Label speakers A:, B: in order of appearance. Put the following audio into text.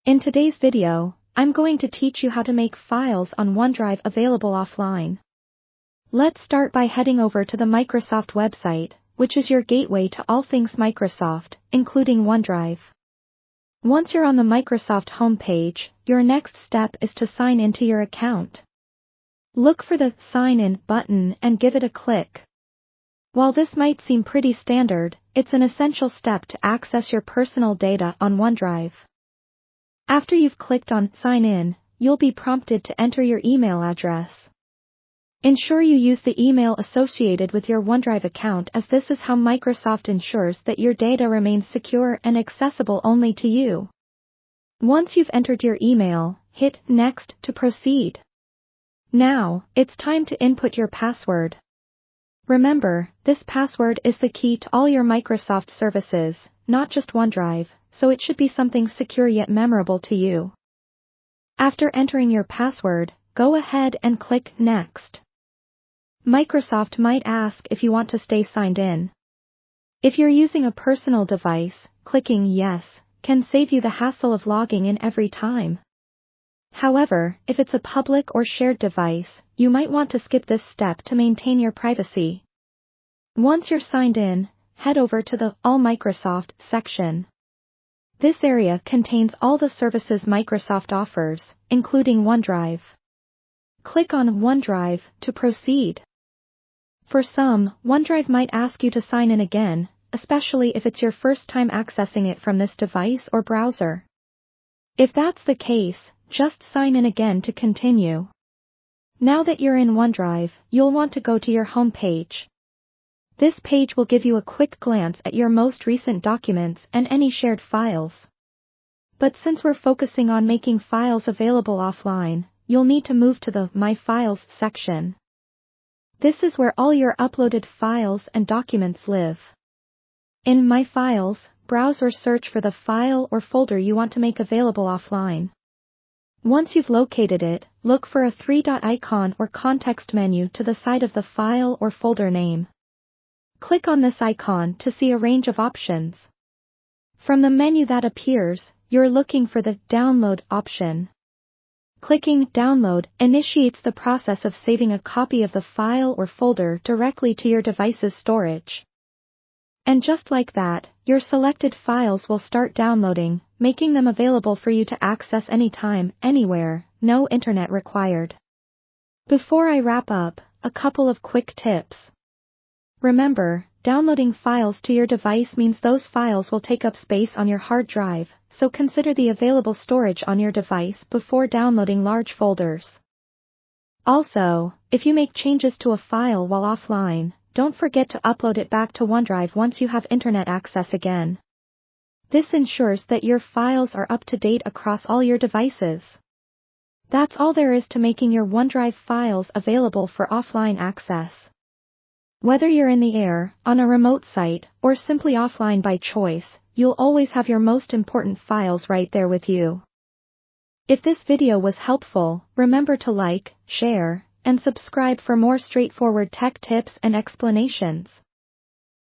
A: In today's video, I'm going to teach you how to make files on OneDrive available offline. Let's start by heading over to the Microsoft website, which is your gateway to all things Microsoft, including OneDrive. Once you're on the Microsoft homepage, your next step is to sign into your account. Look for the Sign In button and give it a click. While this might seem pretty standard, it's an essential step to access your personal data on OneDrive. After you've clicked on Sign In, you'll be prompted to enter your email address. Ensure you use the email associated with your OneDrive account, as this is how Microsoft ensures that your data remains secure and accessible only to you. Once you've entered your email, hit Next to proceed. Now, it's time to input your password. Remember, this password is the key to all your Microsoft services, not just OneDrive, so it should be something secure yet memorable to you. After entering your password, go ahead and click Next. Microsoft might ask if you want to stay signed in. If you're using a personal device, clicking Yes can save you the hassle of logging in every time. However, if it's a public or shared device, you might want to skip this step to maintain your privacy. Once you're signed in, head over to the All Microsoft section. This area contains all the services Microsoft offers, including OneDrive. Click on OneDrive to proceed. For some, OneDrive might ask you to sign in again, especially if it's your first time accessing it from this device or browser. If that's the case, just sign in again to continue. Now that you're in OneDrive, you'll want to go to your home page. This page will give you a quick glance at your most recent documents and any shared files. But since we're focusing on making files available offline, you'll need to move to the My Files section. This is where all your uploaded files and documents live. In My Files, browse or search for the file or folder you want to make available offline. Once you've located it, look for a three-dot icon or context menu to the side of the file or folder name. Click on this icon to see a range of options. From the menu that appears, you're looking for the Download option. Clicking Download initiates the process of saving a copy of the file or folder directly to your device's storage. And just like that, your selected files will start downloading, making them available for you to access anytime, anywhere, no internet required. Before I wrap up, a couple of quick tips. Remember, downloading files to your device means those files will take up space on your hard drive, so consider the available storage on your device before downloading large folders. Also, if you make changes to a file while offline, don't forget to upload it back to OneDrive once you have internet access again. This ensures that your files are up to date across all your devices. That's all there is to making your OneDrive files available for offline access. Whether you're in the air, on a remote site, or simply offline by choice, you'll always have your most important files right there with you. If this video was helpful, remember to like, share, and subscribe for more straightforward tech tips and explanations.